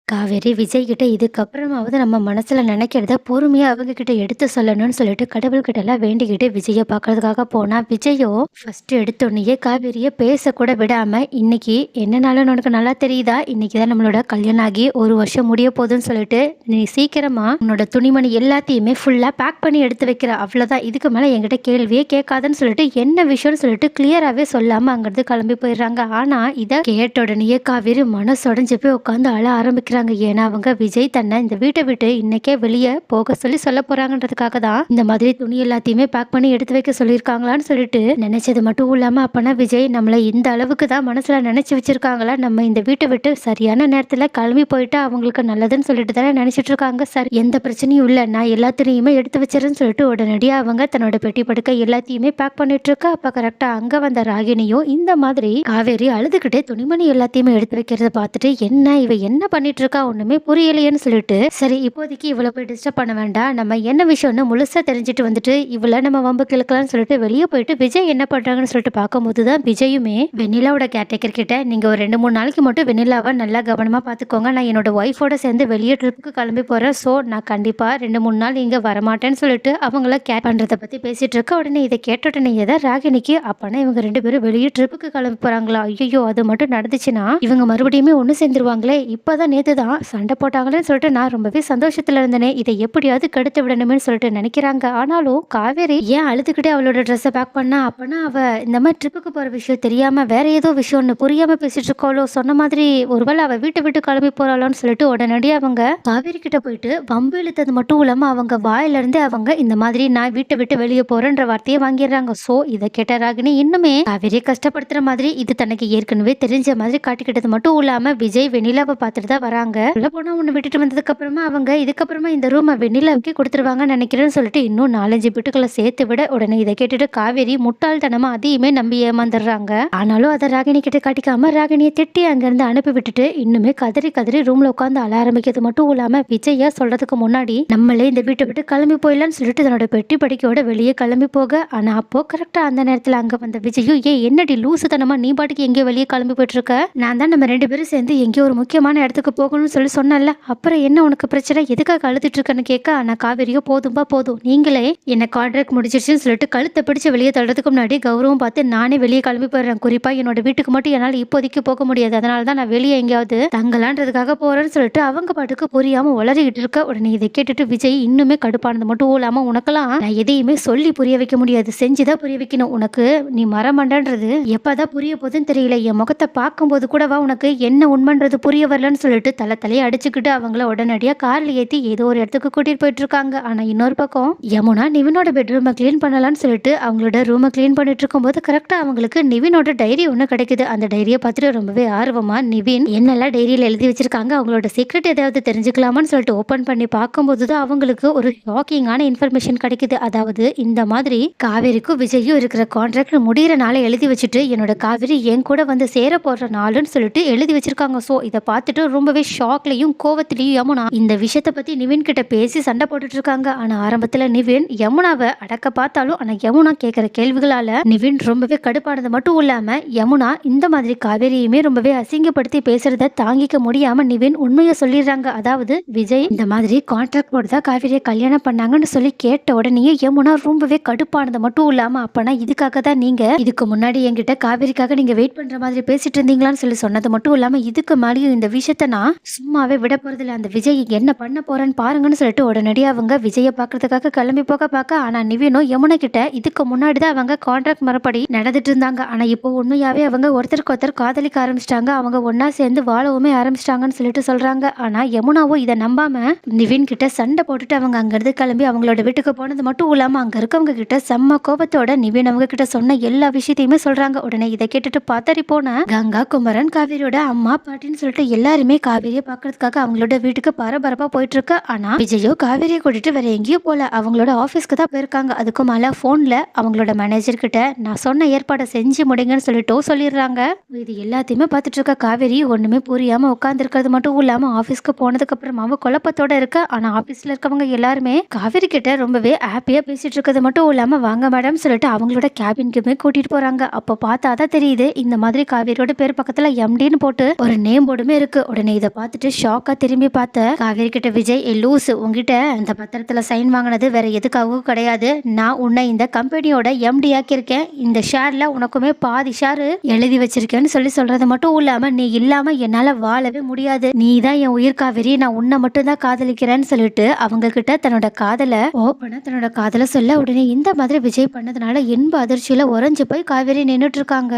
காவேரி விஜய் கிட்ட இதுக்கப்புறமாவது நம்ம மனசுல நினைக்கிறத பொறுமையா அவங்க கிட்ட எடுத்து சொல்லணும்னு சொல்லிட்டு கடவுள்கிட்ட எல்லாம் வேண்டிக்கிட்டு விஜய பார்க்கறதுக்காக போனா, விஜயோ ஃபர்ஸ்ட் எடுத்தோடனேயே காவேரிய பேசக்கூட விடாம, "இன்னைக்கு என்னனாலும் உனக்கு நல்லா தெரியுதா? இன்னைக்கு தான் நம்மளோட கல்யாணம் ஆகி 1 வருஷம் முடிய போகுதுன்னு சொல்லிட்டு, நீ சீக்கிரமா உன்னோட துணிமணி எல்லாத்தையுமே ஃபுல்லா பேக் பண்ணி எடுத்து வைக்கிற. அவ்வளோதான். இதுக்கு மேல என்கிட்ட கேள்வியே கேட்காதன்னு" சொல்லிட்டு என்ன விஷயம்னு சொல்லிட்டு கிளியராவே சொல்லாம அங்கிருந்து கிளம்பி போயிடுறாங்க. ஆனா இத கேட்ட உடனேயே காவேரி மனசொடைஞ்சு போய் உட்காந்து அழ ஆரம்பிக்கிறாங்க. ஏன்னா அவங்க விஜய் தன்னை இந்த வீட்டை விட்டு இன்னைக்கே வெளியே போக சொல்லி சொல்ல போறாங்கன்றதுக்காக தான் இந்த மாதிரி துணி எல்லாத்தையுமே பேக் பண்ணி எடுத்து வைக்க சொல்லியிருக்காங்களான்னு சொல்லிட்டு நினைச்சது மட்டும் இல்லாம, அப்பனா விஜய் நம்மள இந்த அளவுக்கு தான் மனசுல நினைச்சு வச்சிருக்காங்களா, நம்ம இந்த வீட்டை விட்டு சரியான நேரத்துல கிளம்பி போயிட்டா அவங்களுக்கு நல்லதுன்னு சொல்லிட்டு தானே நினைச்சிட்டு இருக்காங்க. சார், எந்த பிரச்சனையும் இல்ல, நான் எல்லாத்தையுமே எடுத்து வச்சிருன்னு சொல்லிட்டு உடனடியா அவங்க தன்னோட பெட்டி படுக்க எல்லாத்தையுமே பேக் பண்ணிட்டு இருக்கா. அப்ப கரெக்டா அங்க வந்த ராகினியும் இந்த மாதிரி காவேரி அழுதுகிட்டே துணிமணி எல்லாத்தையுமே எடுத்து வைக்கிறத பார்த்துட்டு, என்ன இவ என்ன பண்ணிட்டு இருக்கா, ஒண்ணுமே புரியலையேன்னு சொல்லிட்டு, சரி இப்போதைக்கு இவளை போய் டிஸ்டர்ப் பண்ண வேண்டாம், நம்ம என்ன விஷயம்னு முழுசா தெரிஞ்சுட்டு வந்துட்டு இவளை நம்ம வம்பு கிழக்கலாம்னு சொல்லிட்டு வெளியே போயிட்டு விஜய் என்ன பண்றாங்கன்னு சொல்லிட்டு பார்க்கும்போது தான் விஜயுமே வெண்ணிலாவோட கேர்டேக்கர் கிட்ட, நீங்க ஒரு 2-3 நாளைக்கு மட்டும் வெண்ணிலாவை நல்லா கவனமா பாத்துக்கோங்க, நான் என்னோட ஒய்ஃபோட சேர்ந்து வெளியே ட்ரிப்புக்கு கிளம்பி போறேன், ஸோ நான் கண்டிப்பா 2-3 நாள் இங்க வரமாட்டேன்னு சொல்லிட்டு அவங்கள கேர் பண்றதை பத்தி பேசிட்டு இருக்க. உடனே இதை கேட்ட உடனே தான் ராகினிக்கு, அப்பனா இவங்க 2 பேரும் வெளியே ட்ரிப்புக்கு கிளம்பி போறாங்களா, ஐயோ அது மட்டும் நடந்துச்சுன்னா இவங்க மறுபடியுமே ஒண்ணு சேர்ந்துருவாங்களே, இப்பதான் நேத்து தான் சண்டை போட்டாங்களேன்னு சொல்லிட்டு நான் ரொம்பவே சந்தோஷத்துல இருந்தேனே, இதை எப்படியாவது கெடுத்து விடணுமே சொல்லிட்டு நினைக்கிறாங்க. ஆனாலும் காவேரி ஏன் அழுதுகிட்டே அவளோட ட்ரெஸ்ஸை பேக் பண்ணா, அப்பனா அவ இந்த மாதிரி ட்ரிப்புக்கு போற விஷயம் தெரியாம வேற ஏதோ விஷயம்னு புரியாம பேசிட்டு இருக்காளோ, சொன்ன மாதிரி ஒருவேளை அவ வீட்டை விட்டு கிளம்பி போறாளோன்னு சொல்லிட்டு உடனடியாக அவங்க காவேரி கிட்ட போயிட்டு வம்பு இழுத்தது மட்டும் இல்லாம அவங்க வாயில இருந்து அவங்க இந்த மாதிரி நான் வீட்டை விட்டு வெளியே போறேன்ற வார்த்தையை வாங்கிடுறாங்க. சோ இதை கேட்ட ராகினி இன்னுமே காவேரியை கஷ்டப்படுத்துற மாதிரி, இது தனக்கு ஏற்கனவே தெரிஞ்ச மாதிரி காட்டிக்கிட்டது மட்டும் இல்லாம விஜய் வெண்ணிலாவை பார்த்துட்டு தான் வராங்க. உள்ள போனா ஒண்ணு விட்டுட்டு வந்ததுக்கு அப்புறமா அவங்க இதுக்கப்புறமா இந்த ரூமை வெண்ணிலாவுக்கு கொடுத்துருவாங்கன்னு நினைக்கிறேன்னு சொல்லிட்டு இன்னும் 4-5 பிட்டுக்களை சேர்த்து விட, உடனே இதை கேட்டுட்டு காவேரி முட்டாள்தனமா அதையுமே நம்பி ஏமாந்துடுறாங்க. ஆனாலும் அதை ராகினி கிட்ட காட்டிக்காம ராகினியை திட்டி அங்கிருந்து அனுப்பி விட்டுட்டு இன்னுமே கதறி கதறி ரூம்ல உட்காந்து அழ ஆரம்பிக்கிறது மட்டும் இல்லாம, விஜயா சொல்றதுக்கு முன்னாடி நம்மளே இந்த வீட்டை விட்டு கிளம்பி போயிடலான்னு சொல்லிட்டு தன்னோட பெட்டி படிக்கையோட வெளியே கிளம்பி போக, ஆனா அப்போ கரெக்டா அந்த நேரத்துல அங்க வந்த விஜயும், ஏன் என்னடி லூசுத்தனமா நீ பாட்டுக்கு எங்கேயோ வெளியே கிளம்பி போயிட்டு இருக்க, நான் தான் நம்ம 2 பேரும் சேர்ந்து எங்கேயோ ஒரு முக்கியமான இடத்துக்கு போகணும்னு சொல்லி சொன்னல, அப்புறம் என்ன உனக்கு பிரச்சனை, எதுக்காக அழுதுட்டு இருக்கன்னு கேட்க, ஆனா காவேரியோ போதும்பா போதும், நீங்களே என்ன கான்ட்ராக்ட் முடிச்சிருச்சுன்னு சொல்லிட்டு கழுத்தை பிடிச்சு வெளியே தள்ளுறதுக்கு முன்னாடி கௌரவம் பார்த்து நானே வெளியே கிளம்பி போயிடுறேன், குறிப்பா என்னோட வீட்டுக்கு மட்டும் என்னால் இப்போதைக்கு போக முடியாது, அதனால தான் நான் வெளியே எங்கேயாவது தங்கலான்றதுக்காக போறேன்னு சொல்லிட்டு அவங்க பாட்டுக்கு புரியாம உளறிக்கிட்டு இருக்க. உடனே இதை கேட்டுட்டு விஜய் இன்னுமே கடுப்பானது மட்டும் இல்லாம, உனக்கெல்லாம் நான் எதையுமே சொல்லி புரிய வைக்க முடியாது, செஞ்சுதான் புரிய வைக்கணும், உனக்கு நீ மரமண்டன்றது எப்பதான் புரிய போகுதுன்னு தெரியல, என் முகத்தை பார்க்கும்போது கூடவா உனக்கு என்ன உண்மைன்றது புரிய வரலன்னு சொல்லிட்டு தலையை அடிச்சுக்கிட்டு அவங்கள உடனடியா கார்ல ஏத்தி ஏதோ ஒரு இடத்துக்கு கூட்டிட்டு போயிட்டு இருக்காங்க. ஆனா இன்னொரு பக்கம் யமுனா நிவினோட பெட்ரூமை கிளீன் பண்ணலாம்னு சொல்லிட்டு அவங்களோட ரூமை கிளீன் பண்ணிட்டு இருக்கும்போது கரெக்டா அவங்களுக்கு நிவினோட டைரி ஒண்ணு கிடைக்குது. அந்த டைரியை பார்த்துட்டு ரொம்பவே ஆர்வமா நிவின் என்னெல்லாம் டைரியில எழுதி வச்சிருக்காங்க, அவங்களோட சீக்ரெட் ஏதாவது தெரிஞ்சுக்கலாமான்னு சொல்லிட்டு ஓபன் பண்ணி பார்க்கும்போது தான் அவங்களுக்கு ஒரு ஷாக்கிங்கான இன்ஃபர்மேஷன் கிடைக்குது. அதாவது இந்த மாதிரி காவேரிக்கும் விஜயும் இருக்கிற கான்ட்ராக்ட் முடிகிற நாளை எழுதி வச்சுட்டு என்னோட காவேரி என் கூட வந்து சேர போடுற நாளுன்னு சொல்லிட்டு எழுதி வச்சிருக்காங்க. ஸோ இதை பார்த்துட்டு ரொம்பவே ஷாக்லையும் கோவத்திலையும் யமுனா இந்த விஷயத்தை பத்தி நிவின் கிட்ட பேசி சண்டை போட்டுட்டு இருக்காங்க. ஆனா ஆரம்பத்துல நிவின் யமுனாவை அடக்க பார்த்தாலும் ஆனா யமுனா கேட்கிற கேள்விகளால நிவின் ரொம்பவே கடுப்பானது மட்டும் இல்லாம யமுனா இந்த மாதிரி காவேரியுமே ரொம்பவே அசிங்கப்படுத்தி பேசுறத தாங்கிக்க முடியாம நிவின் உண்மையை சொல்லிடுறாங்க. அதாவது விஜய் இந்த மாதிரி கான்ட்ராக்ட் போட்டுதான் காவேரியை கல்யாணம் பண்ணாங்கன்னு சொல்லி கேட்ட உடனே யமுனா ரொம்பவே கடுப்பானது மட்டும் இல்லாம, அப்பனா இதுக்காக தான் நீங்க இதுக்கு முன்னாடி என்கிட்ட காவேரிக்காக நீங்க வெயிட் பண்ற மாதிரி பேசிட்டு இருந்தீங்களான்னு சொல்லி சொன்னது மட்டும் இல்லாம, இதுக்கு மேலேயும் இந்த விஷயத்த நான் சும்மாவே விட போறதில்ல, அந்த விஜய் என்ன பண்ண போறேன்னு பாருங்கன்னு சொல்லிட்டு உடனடியாக அவங்க விஜயை பார்க்கறதுக்காக கிளம்பி போக பார்க்க, ஆனா நிவினோ யமுனா கிட்ட இதுக்கு முன்னாடி தான் அவங்க கான்ட்ராக்ட் மறுபடி நடந்துட்டு இருந்தாங்க, ஆனா இப்போ உண்மையாவே அவங்க ஒருத்தருக்கு ஒருத்தர் காதலிக்க ஆரம்பிச்சிட்டாங்க, அவங்க ஒன்னா சேர்ந்து வாழவுமே ஆரம்பிச்சிட்டாங்கன்னு சொல்லிட்டு சொல்றாங்க. ஆனா யமுனாவோ இதை நம்பாம நிவின் கிட்ட சண்டை போட்டுட்டு அவங்க அங்கிருந்து கிளம்பி அவங்களோட வீட்டுக்கு போனது மட்டும் இல்லாம அங்க இருக்கவங்க கிட்ட செம்ம கோபத்தோட நிவின் அவங்க கிட்ட சொன்ன எல்லா விஷயத்தையுமே சொல்றாங்க. உடனே இதை கேட்டுட்டு பதறி போன கங்கா, குமரன், காவேரியோட அம்மா பாட்டின்னு சொல்லிட்டு எல்லாருமே காவேரியை பார்க்கறதுக்காக அவங்களோட வீட்டுக்கு பரபரப்பா போயிட்டு இருக்கு. ஆனா விஜயோ காவேரியை கூட்டிட்டு வேற எங்கேயும் போல, அவங்களோட ஆபீஸ்க்கு தான் போயிருக்காங்க. அதுக்கு மேல போன்ல அவங்களோட மேனேஜர் கிட்ட நான் சொன்ன ஏற்பாடை செஞ்சு முடிங்கன்னு சொல்லிட்டோ சொல்லிடுறாங்க. இது எல்லாத்தையுமே பார்த்துட்டு இருக்க காவேரி ஒண்ணுமே புரியாம உட்கார்ந்து இருக்கிறது மட்டும் இல்லாம ஆபீஸ்க்கு போனதுக்கு அப்புறம் அவ குழப்பத்தோட இருக்க. ஆனா ஆபீஸ்ல இருக்கவங்க எல்லாருமே காவேரி கிட்ட ரொம்பவே ஹாப்பியா பேசிட்டு இருக்கிறது மட்டும் இல்லாம வாங்க மேடம் சொல்லிட்டு அவங்களோட கேபின்க்குமே கூட்டிட்டு போறாங்க. அப்ப பார்த்தாதான் தெரியுது இந்த மாதிரி காவேரியோட பேர் பக்கத்துல எம்டின்னு போட்டு ஒரு நேம் போர்டுமே இருக்கு. உடனே இதை பார்த்துட்டு ஷாக்கா திரும்பி பார்த்த காவேரி கிட்ட விஜய், "ஏ லூசு, உன்கிட்ட அந்த பத்திரத்துல சைன் வாங்கினது வேற எதுக்காகவும் கிடையாது. நான் உன்னை இந்த கம்பெனியோட எம்டி ஆக்கியிருக்கேன். இந்த ஷேர்ல உனக்குமே பாதி ஷேர் எழுதி வச்சிருக்கேன்னு சொல்றது மட்டும் இல்லாம, நீ இல்லாம என்னால வாழவே முடியாது. நீ தான் என் உயிர் காவேரி. நான் உன்னை மட்டும் தான் காதலிக்கிறேன்னு சொல்லிட்டு அவங்க கிட்ட தன்னோட காதலை சொல்ல, உடனே இந்த மாதிரி விஜய் பண்ணதுனால இன்ப அதிர்ச்சியில உறைஞ்சு போய் காவேரி நின்னுட்டு இருக்காங்க.